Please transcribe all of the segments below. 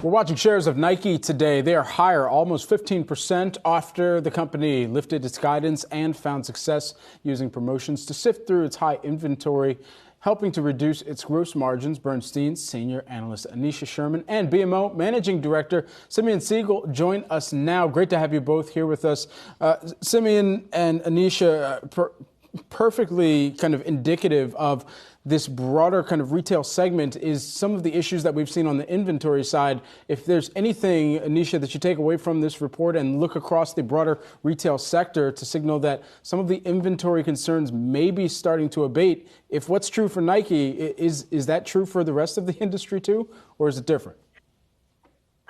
We're watching shares of Nike today. They are higher, almost 15% after the company lifted its guidance and found success using promotions to sift through its high inventory, helping to reduce its gross margins. Bernstein senior analyst Aneesha Sherman and BMO managing director Simeon Siegel join us now. Great to have you both here with us. Simeon and Aneesha, perfectly kind of indicative of this broader kind of retail segment is some of the issues that we've seen on the inventory side. If there's anything, Aneesha, that you take away from this report and look across the broader retail sector to signal that some of the inventory concerns may be starting to abate, if what's true for Nike, is that true for the rest of the industry too, or is it different?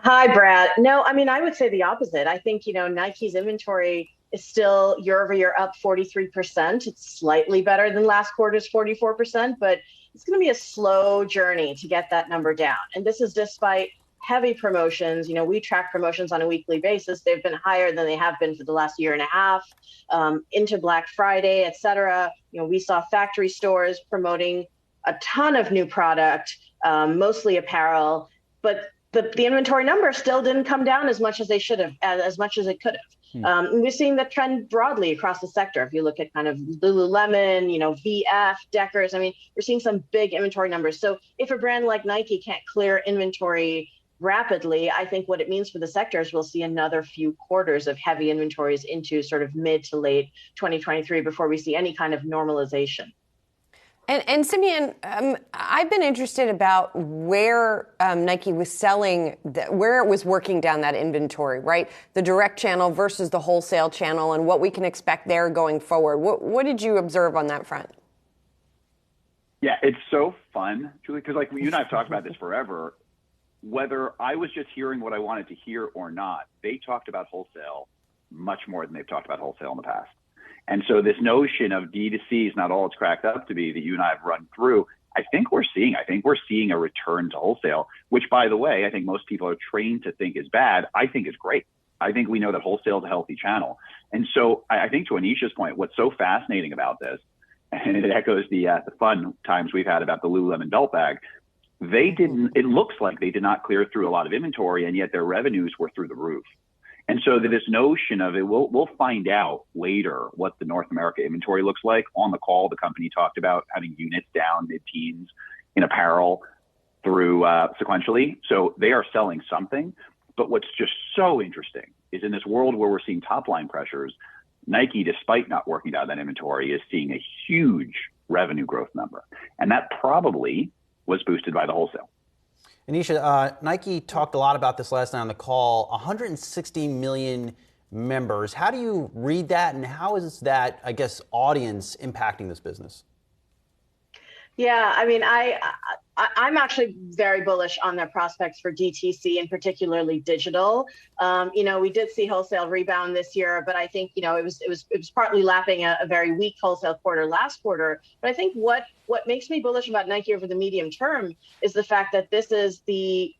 Hi, Brad. No, I mean, I would say the opposite. I think, Nike's inventory is still year over year up 43%. It's slightly better than last quarter's 44%, but it's going to be a slow journey to get that number down. And this is despite heavy promotions. We track promotions on a weekly basis. They've been higher than they have been for the last year and a half, into Black Friday, et cetera. We saw factory stores promoting a ton of new product, mostly apparel, but the inventory number still didn't come down as much as they should have, as much as it could have. We're seeing that trend broadly across the sector. If you look at kind of Lululemon, VF, Deckers, I mean, we're seeing some big inventory numbers. So if a brand like Nike can't clear inventory rapidly, I think what it means for the sector is we'll see another few quarters of heavy inventories into sort of mid to late 2023 before we see any kind of normalization. And Simeon, I've been interested about where Nike was selling, where it was working down that inventory, right? The direct channel versus the wholesale channel and what we can expect there going forward. What did you observe on that front? Yeah, it's so fun, Julie, because you and I have talked about this forever. Whether I was just hearing what I wanted to hear or not, they talked about wholesale much more than they've talked about wholesale in the past. And so this notion of D2C is not all it's cracked up to be that you and I have run through. I think we're seeing a return to wholesale, which, by the way, I think most people are trained to think is bad. I think is great. I think we know that wholesale is a healthy channel. And so I think to Aneesha's point, what's so fascinating about this, and it echoes the fun times we've had about the Lululemon belt bag, it looks like they did not clear through a lot of inventory, and yet their revenues were through the roof. And so this notion of it, we'll find out later what the North America inventory looks like. On the call, the company talked about having units down mid-teens in apparel through sequentially. So they are selling something. But what's just so interesting is in this world where we're seeing top line pressures, Nike, despite not working down that inventory, is seeing a huge revenue growth number. And that probably was boosted by the wholesale. Aneesha, Nike talked a lot about this last night on the call, 160 million members. How do you read that, and how is that, I guess, audience impacting this business? Yeah, I mean, I'm actually very bullish on their prospects for DTC and particularly digital. We did see wholesale rebound this year, but I think it was partly lapping a very weak wholesale quarter last quarter. But I think what makes me bullish about Nike over the medium term is the fact that this is the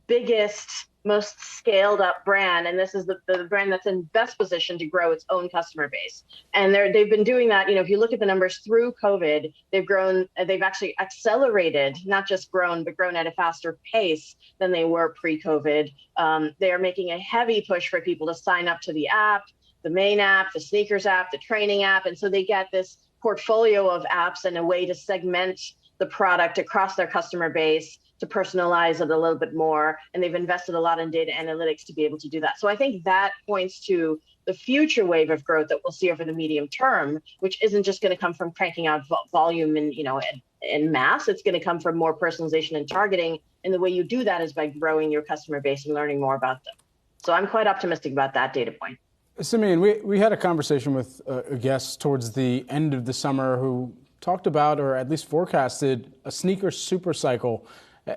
biggest, most scaled up brand, and this is the brand that's in best position to grow its own customer base. And they've been doing that. If you look at the numbers through COVID, they've actually accelerated, not just grown, but grown at a faster pace than they were pre-COVID. They are making a heavy push for people to sign up to the app, the main app, the sneakers app, the training app. And so they get this portfolio of apps and a way to segment the product across their customer base, to personalize it a little bit more. And they've invested a lot in data analytics to be able to do that. So I think that points to the future wave of growth that we'll see over the medium term, which isn't just going to come from cranking out volume and, in mass. It's going to come from more personalization and targeting. And the way you do that is by growing your customer base and learning more about them. So I'm quite optimistic about that data point. Simeon, we had a conversation with a guest towards the end of the summer who talked about, or at least forecasted, a sneaker super cycle.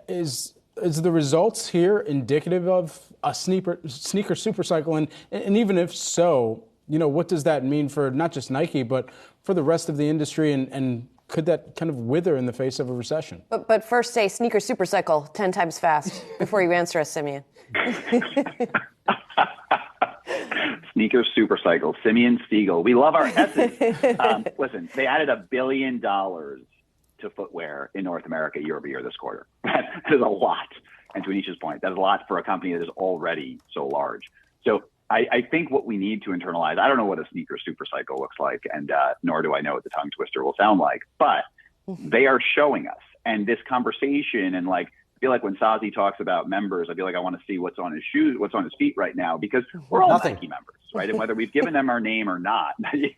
Is the results here indicative of a sneaker super cycle? And even if so, what does that mean for not just Nike, but for the rest of the industry? And could that kind of wither in the face of a recession? But first say sneaker super cycle 10 times fast before you answer us, Simeon. Sneaker super cycle, Simeon Siegel. We love our S's. Listen, they added $1 billion to footwear in North America year over year this quarter. That is a lot. And to Aneesha's point, that's a lot for a company that is already so large. So I think what we need to internalize, I don't know what a sneaker super cycle looks like, and nor do I know what the tongue twister will sound like, but they are showing us. And this conversation, and like, I feel like when Sazi talks about members, I feel like I want to see what's on his shoes, what's on his feet right now, because we're all Nike members, right? And whether we've given them our name or not, we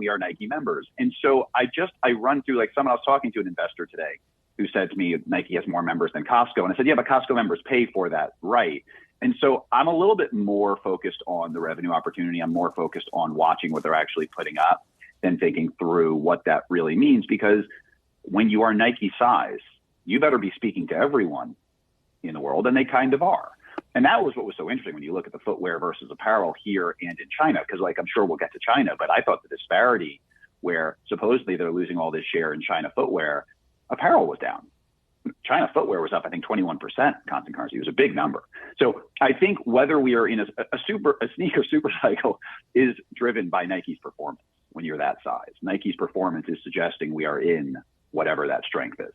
are Nike members. And so I run through, like, someone I was talking to, an investor today who said to me, Nike has more members than Costco. And I said, yeah, but Costco members pay for that, right? And so I'm a little bit more focused on the revenue opportunity. I'm more focused on watching what they're actually putting up than thinking through what that really means. Because when you are Nike size, you better be speaking to everyone in the world, and they kind of are. And that was what was so interesting when you look at the footwear versus apparel here and in China, because, like, I'm sure we'll get to China, but I thought the disparity where supposedly they're losing all this share in China footwear, apparel was down. China footwear was up, I think, 21% constant currency. It was a big number. So I think whether we are in a sneaker super cycle is driven by Nike's performance. When you're that size, Nike's performance is suggesting we are in whatever that strength is.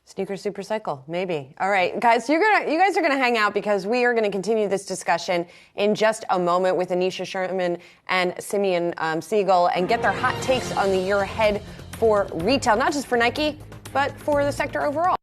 Sneaker super cycle, maybe. All right, guys, you guys are gonna hang out, because we are gonna continue this discussion in just a moment with Aneesha, Sherman, and Simeon Siegel, and get their hot takes on the year ahead for retail, not just for Nike, but for the sector overall.